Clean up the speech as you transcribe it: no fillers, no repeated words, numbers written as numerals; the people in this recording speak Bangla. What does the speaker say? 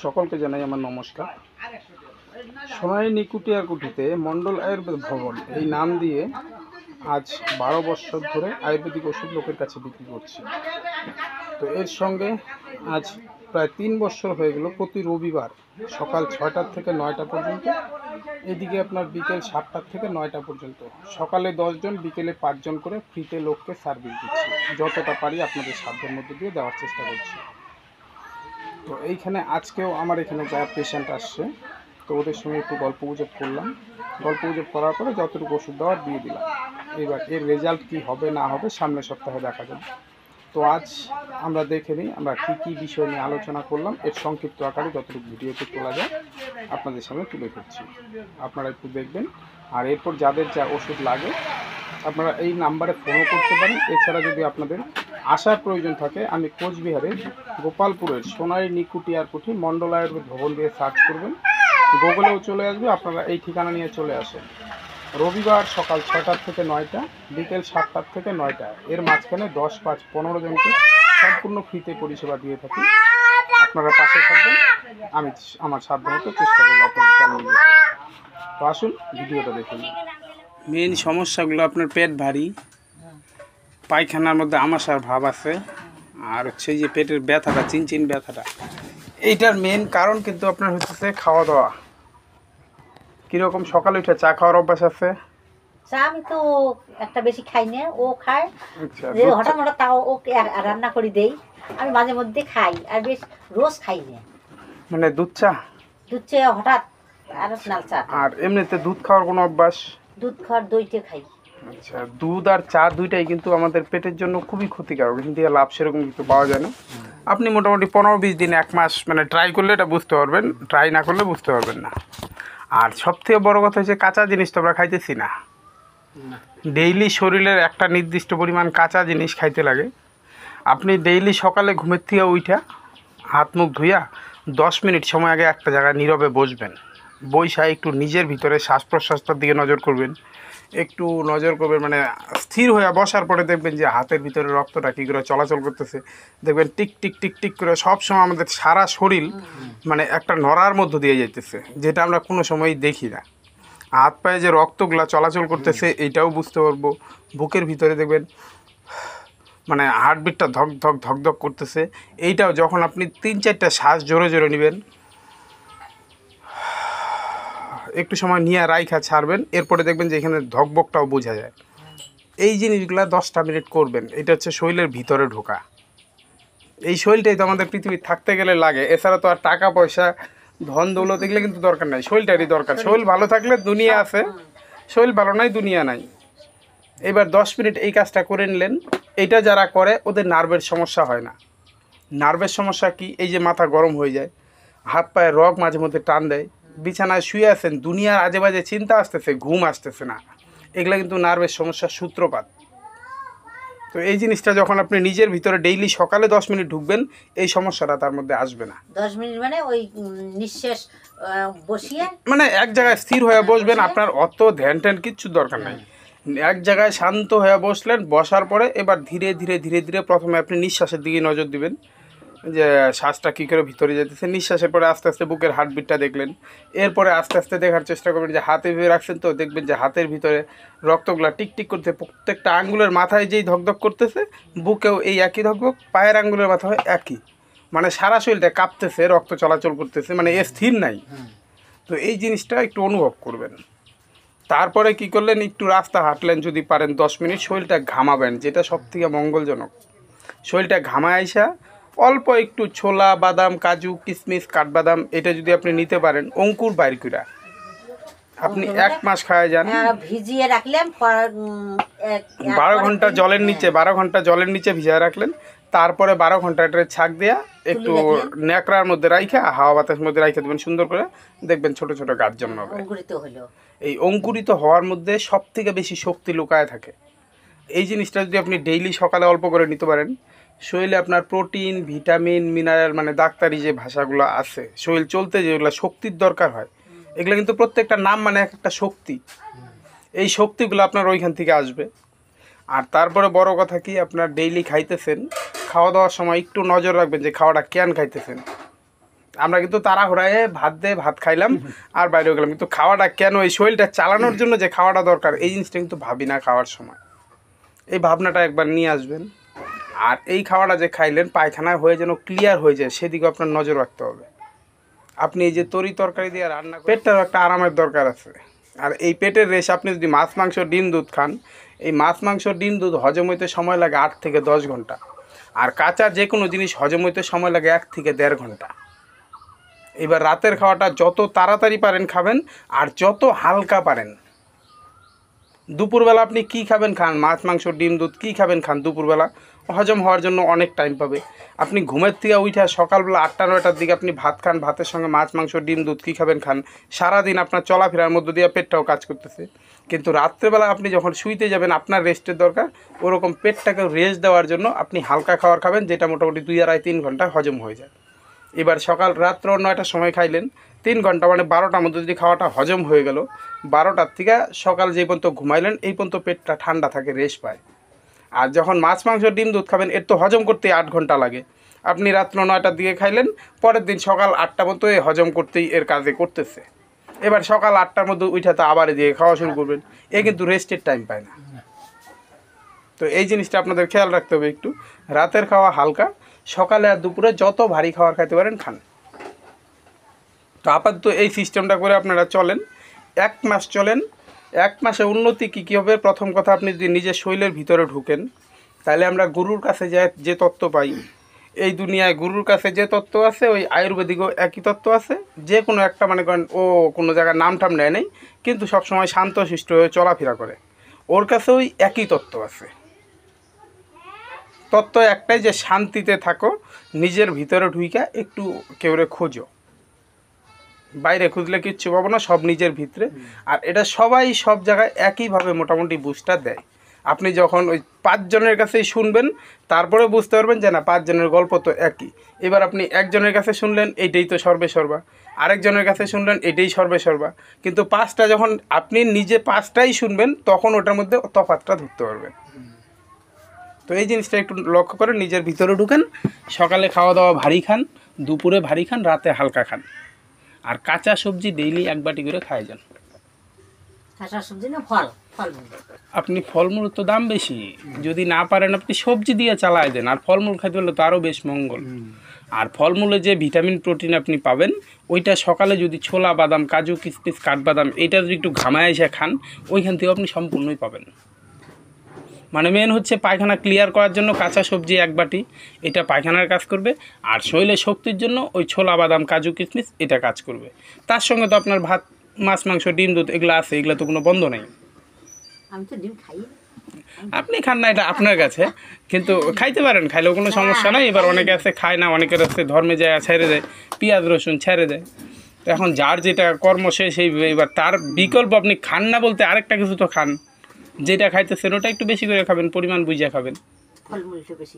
সকলকে জানাই আমার নমস্কার। সোনাই নিকুটিয়ার কুঠিতে মণ্ডল আয়ুর্বেদ ভবন এই নাম দিয়ে আজ 12 বছর ধরে আয়ুর্বেদিক ওষুধ লোকের কাছে বিক্রি করছি। তো এর সঙ্গে আজ প্রায় 3 বছর হয়ে গেল প্রতি রবিবার সকাল 6টা থেকে 9টা পর্যন্ত, এদিকে আপনার বিকেল 7টা থেকে 9টা পর্যন্ত সকালে 10 জন বিকেলে 5 জন করে ফ্রিতে লোককে সার্ভিস দিচ্ছি। যতটা পারি আপনাদের সাধ্যের মধ্যে দিয়ে দেওয়ার চেষ্টা করছি। তো এইখানে আজকেও আমার এখানে যারা পেশেন্ট আসছে, তো ওদের সঙ্গে একটু গল্পগুজব করলাম। গল্পগুজব করার পরে যতটুকু ওষুধ দেওয়ার দিয়ে দিলাম। এবার এর রেজাল্ট কি হবে না হবে সামনের সপ্তাহে দেখা যাবে। তো আজ আমরা দেখে নিই আমরা কী কী বিষয় নিয়ে আলোচনা করলাম। এর সংক্ষিপ্ত আকারে যতটুকু ভিডিওতে তোলা যায় আপনাদের সামনে তুলে ধরছি, আপনারা একটু দেখবেন। আর এরপর যাদের যা ওষুধ লাগে আপনারা এই নাম্বারে ফোনও করতে পারেন। এছাড়া যদি আপনাদের আসার প্রয়োজন থাকে, আমি কোচবিহারের গোপালপুরের সোনাই নিকুটিয়ার কুঠি মণ্ডল আয়ুর্বেদ ভবন দিয়ে সার্চ করবেন, গুগলেও চলে আসবে। আপনারা এই ঠিকানা নিয়ে চলে আসেন। রবিবার সকাল 6টা থেকে 9টা, বিকেল 7টা থেকে 9টা, এর মাঝখানে 10, 5, 15 জনকে সম্পূর্ণ ফ্রিতে পরিষেবা দিয়ে থাকি। আপনারা পাশে থাকবেন, আমি আমার সাধ্যমতো চেষ্টা করবো আপনাদের জানিয়ে দিতে। তো আসুন ভিডিওটা দেখুন। মেন সমস্যাগুলো আপনার পেট ভারী, পায়খানার মধ্যে আমাশার ভাব আছে, আর হচ্ছে যে পেটের ব্যথাটা, চিনচিন ব্যথাটা, এইটার মেন কারণ কিন্তু আপনার হচ্ছে খাওয়া দাওয়া। কিরকম সকালে উঠে চা খাওয়ার অভ্যাস আছে? চা আমি তো একটা বেশি খাই না, ও খায়। আচ্ছা, যে হঠাৎ হঠাৎ তাও ওকে রান্না করে দেই, আমি মাঝে মধ্যে খাই, আর বেশ রোজ খাই না। মানে দুধ চা? দুধ চা হঠাৎ, আর লাল চা। আর এমনিতে দুধ খাওয়ার কোনো অভ্যাস? দুধ খাওয়ার দইটা খাই। আচ্ছা, দুধ আর চা দুইটাই কিন্তু আমাদের পেটের জন্য খুবই ক্ষতিকারক, কিন্তু লাভ সেরকম কিছু পাওয়া যায় না। আপনি মোটামুটি 15-20 দিন, 1 মাস মানে ট্রাই করলে এটা বুঝতে পারবেন, ট্রাই না করলে বুঝতে পারবেন না। আর সবথেকে বড় কথা হচ্ছে কাঁচা জিনিস তো আমরা খাইতেছি না। ডেইলি শরীরের একটা নির্দিষ্ট পরিমাণ কাঁচা জিনিস খাইতে লাগে। আপনি ডেইলি সকালে ঘুমের থেকে উঠা হাত মুখ ধুইয়া 10 মিনিট সময় আগে একটা জায়গায় নীরবে বসবেন। বইসা একটু নিজের ভিতরে শ্বাস প্রশ্বাসটার দিকে নজর করবেন, একটু নজর করবেন, মানে স্থির হয়ে বসার পরে দেখবেন যে হাতের ভিতরে রক্তটা কী করে চলাচল করতেছে। দেখবেন টিক টিক টিক টিক করে সবসময় আমাদের সারা শরীর মানে একটা নড়ার মধ্য দিয়ে যাইতেছে, যেটা আমরা কোনো সময়ই দেখি না। হাত পায়ে যে রক্তগুলা চলাচল করতেছে এইটাও বুঝতে পারবো। বুকের ভিতরে দেখবেন মানে হার্টবিটটা ধক ধক ধক ধক করতেছে। এইটাও যখন আপনি 3-4টা শ্বাস জোরে জোরে নেবেন, একটু সময় নিয়ে রাইখা ছাড়বেন, এরপরে দেখবেন যে এখানে ধকবকটাও বোঝা যায়। এই জিনিসগুলো 10টা মিনিট করবেন। এটা হচ্ছে শরীরের ভিতরে ঢোকা। এই শরীরটাই তো আমাদের পৃথিবীর থাকতে গেলে লাগে। এছাড়া তো আর টাকা পয়সা ধন দৌলত এগুলো কিন্তু দরকার নাই, শরীরটারই দরকার। শরীর ভালো থাকলে দুনিয়া আছে, শরীর ভালো নাই দুনিয়া নাই। এবার 10 মিনিট এই কাজটা করে নিলেন। এইটা যারা করে ওদের নার্ভের সমস্যা হয় না। নার্ভের সমস্যা কি? এই যে মাথা গরম হয়ে যায়, হাত পায়ে রগ মাঝে মধ্যে টান দেয়, বিছানায় শুয়ে আছেন, দুনিয়ার আজে বাজে চিন্তা আসতেছে, ঘুম আসতেছে না, এগুলো কিন্তু নার্ভের সমস্যার সূত্রপাত। তো এই জিনিসটা যখন আপনি নিজের ভিতরে ডেইলি সকালে 10 মিনিট ঢুকবেন, এই সমস্যাটা তার মধ্যে আসবে না। 10 মিনিট মানে ওই নিঃশ্বাস বসিয়ে, মানে এক জায়গায় স্থির হয়ে বসবেন, আপনার অত ধ্যান ট্যান কিচ্ছু দরকার নাই। এক জায়গায় শান্ত হয়ে বসলেন, বসার পরে এবার ধীরে ধীরে ধীরে ধীরে প্রথমে আপনি নিঃশ্বাসের দিকে নজর দিবেন, যে শ্বাসটা কী করে ভিতরে যেতেছে। নিঃশ্বাসের পরে আস্তে আস্তে বুকের হার্টবিটটা দেখলেন। এরপরে আস্তে আস্তে দেখার চেষ্টা করবেন যে হাতে ভেবে রাখছেন, তো দেখবেন যে হাতের ভিতরে রক্তগুলা টিকটিক করতে, প্রত্যেকটা আঙ্গুলের মাথায় যেই ধকধক করতেছে, বুকেও এই একই ধকধক, পায়ের আঙ্গুলের মাথায় একই, মানে সারা শরীরটা কাঁপতেছে, রক্ত চলাচল করতেছে, মানে এ স্থির নাই। তো এই জিনিসটা একটু অনুভব করবেন। তারপরে কি করলেন, একটু রাস্তা হাঁটলেন যদি পারেন 10 মিনিট, শরীরটা ঘামাবেন, যেটা সবথেকে মঙ্গলজনক। শরীরটা ঘামায় আইসা অল্প একটু ছোলা, বাদাম, কাজু, কিশমিশ, কাঠবাদাম, এটা যদি আপনি নিতে পারেন অঙ্কুর বাইর কইরা, আপনি 1 মাস খাওয়া যান। ভিজিয়ে রাখলাম 12 ঘন্টা জলের নিচে, 12 ঘন্টা জলের নিচে ভিজিয়ে রাখলেন। তারপরে 12 ঘন্টা এটা ছাক দিয়া একটু ন্যাকড়ার মধ্যে রাইখা, হাওয়া বাতাসের মধ্যে রাইখা দেবেন সুন্দর করে, দেখবেন ছোট ছোট গাছ জন্মাবে। এই অঙ্কুরিত হওয়ার মধ্যে সব থেকে বেশি শক্তি লুকায় থাকে। এই জিনিসটা যদি আপনি ডেইলি সকালে অল্প করে নিতে পারেন, শরীরে আপনার প্রোটিন, ভিটামিন, মিনারেল, মানে ডাক্তারি যে ভাষাগুলো আছে, শরীর চলতে যেগুলো শক্তির দরকার হয়, এগুলো কিন্তু প্রত্যেকটা নাম মানে এক একটা শক্তি। এই শক্তিগুলো আপনার ওইখান থেকে আসবে। আর তারপরে বড় কথা কি, আপনার ডেইলি খাইতেছেন, খাওয়া দাওয়ার সময় একটু নজর রাখবেন যে খাওয়াটা কেন খাইতেছেন। আমরা কিন্তু তাড়াহুড়ায় ভাত খাইলাম আর বাইরে গেলাম, কিন্তু খাওয়াটা কেন, এই শরীরটা চালানোর জন্য যে খাওয়াটা দরকার এই জিনিসটা কিন্তু ভাবি না খাওয়ার সময়। এই ভাবনাটা একবার নিয়ে আসবেন। আর এই খাওয়াটা যে খাইলেন পায়খানায় হয়ে যেন ক্লিয়ার হয়ে যায় সেদিকে আপনার নজর রাখতে হবে। আপনি এই যে তরকারি দিয়ে রান্না, পেটটারও একটা আরামের দরকার আছে। আর এই পেটের রেশ আপনি যদি মাছ মাংস ডিম দুধ খান, এই মাছ মাংস ডিম দুধ হজম হইতে সময় লাগে 8 থেকে 10 ঘন্টা। আর কাঁচা যে কোনো জিনিস হজম হইতে সময় লাগে 1 থেকে 1.5 ঘন্টা। এবার রাতের খাওয়াটা যত তাড়াতাড়ি পারেন খাবেন আর যত হালকা পারেন। দুপুরবেলা আপনি কি খাবেন খান, মাছ মাংস ডিম দুধ কী খাবেন খান, দুপুরবেলা হজম হওয়ার জন্য অনেক টাইম পাবে। আপনি ঘুমের থেকে উঠে সকালবেলা 8টা-9টার দিকে আপনি ভাত খান, ভাতের সঙ্গে মাছ মাংস ডিম দুধ কী খাবেন খান, সারাদিন আপনার চলাফেরার মধ্য দিয়ে পেটটাও কাজ করতেছে। কিন্তু রাত্রেবেলা আপনি যখন শুইতে যাবেন আপনার রেস্টের দরকার, ওরকম পেটটাকে রেস্ট দেওয়ার জন্য আপনি হালকা খাবার খাবেন, যেটা মোটামুটি 2-2.5-3 ঘন্টা হজম হয়ে যায়। এবার রাত্র 9টার সময় খাইলেন, 3 ঘন্টা মানে 12টার মধ্যে যদি খাওয়াটা হজম হয়ে গেল, 12টার থেকে সকাল যে পর্যন্ত ঘুমাইলেন এই পর্যন্ত পেটটা ঠান্ডা থাকে, রেস্ট পায়। আর যখন মাছ মাংস ডিম দুধ খাবেন এর তো হজম করতে 8 ঘন্টা লাগে। আপনি রাত্র 9টার দিকে খাইলেন, পরের দিন সকাল 8টা মতো হজম করতেই এর কাজে করতেছে। এবার সকাল 8টার মধ্যে উঠে তো আবার দিয়ে খাওয়া শুরু করবেন, এ কিন্তু রেস্টের টাইম পায় না। তো এই জিনিসটা আপনাদের খেয়াল রাখতে হবে একটু। রাতের খাওয়া হালকা, সকালে আর দুপুরে যত ভারী খাবার খাইতে পারেন খান। তো আপাতত এই সিস্টেমটা করে আপনারা চলেন, 1 মাস চলেন। 1 মাসে উন্নতি কী হবে, প্রথম কথা আপনি যদি নিজের শরীরের ভিতরে ঢুকেন, তাহলে আমরা গুরুর কাছে যে তত্ত্ব পাই, এই দুনিয়ায় গুরুর কাছে যে তত্ত্ব আছে ওই আয়ুর্বেদিকও একই তত্ত্ব আছে। যে কোনো একটা মানে করেন ও কোনো জায়গায় নাম টাম নেয় নেই, কিন্তু সবসময় শান্ত শিষ্ট হয়ে চলাফেরা করে, ওর কাছে ওই একই তত্ত্ব আছে। তত্ত্ব একটাই, যে শান্তিতে থাকো, নিজের ভিতরে ঢুইকা একটু কেউরে খোঁজো, বাইরে খুঁজলে কিচ্ছু পাবো না, সব নিজের ভিতরে। আর এটা সবাই সব জায়গায় একইভাবে মোটামুটি বুস্টার দেয়। আপনি যখন ওই 5 জনের কাছেই শুনবেন তারপরে বুঝতে পারবেন যে না 5 জনের গল্প তো একই। এবার আপনি একজনের কাছে শুনলেন এইটাই তো সর্বে সর্বা, আরেকজনের কাছে শুনলেন এটাই সর্বে সর্বা, কিন্তু 5টা যখন আপনি নিজে 5টাই শুনবেন তখন ওটার মধ্যে তফাৎটা ধরতে পারবেন। তো এই জিনিসটা একটু লক্ষ্য করে নিজের ভিতরে ঢুকেন। সকালে খাওয়া দাওয়া ভারী খান, দুপুরে ভারী খান, রাতে হালকা খান। আর কাঁচা সবজি ডেইলি 1 বাটি করে খায় যান। কাঁচা সবজি না ফল, আপনি ফলমূল তো দাম বেশি, যদি না পারেন আপনি সবজি দিয়ে চালায় দেন। আর ফলমূল খাইতে পারলে তো আরও বেশ মঙ্গল। আর ফলমূলে যে ভিটামিন প্রোটিন আপনি পাবেন ওইটা সকালে যদি ছোলা বাদাম কাজু কিশমিশ কাঠবাদাম এটা যদি একটু ঘামায় এসে খান, ওইখান থেকে আপনি সম্পূর্ণই পাবেন। মানে মেন হচ্ছে পায়খানা ক্লিয়ার করার জন্য কাঁচা সবজি 1 বাটি, এটা পায়খানার কাজ করবে। আর শরীরে শক্তির জন্য ওই ছোলা বাদাম কাজু কিশমিশ এটা কাজ করবে। তার সঙ্গে তো আপনার ভাত মাছ মাংস ডিম দুধ এগুলো আছে, এগুলো তো কোনো বন্ধ নেই। আমি তো ডিম খাই, আপনি খান না এটা আপনার কাছে, কিন্তু খাইতে পারেন, খাইলেও কোনো সমস্যা নাই। এবার অনেকে আছে খায় না, অনেকের আছে ধর্মে যায় ছেড়ে দেয়, পেঁয়াজ রসুন ছেড়ে দেয়। তো এখন যার যেটা কর্ম সেই এবার তার বিকল্প আপনি খান না বলতে আরেকটা কিছু তো খান, যেটা খাইতেছেন ওটা একটু বেশি করে খাবেন, পরিমাণ বুঝিয়ে খাবেন। ফলমূল একটু বেশি।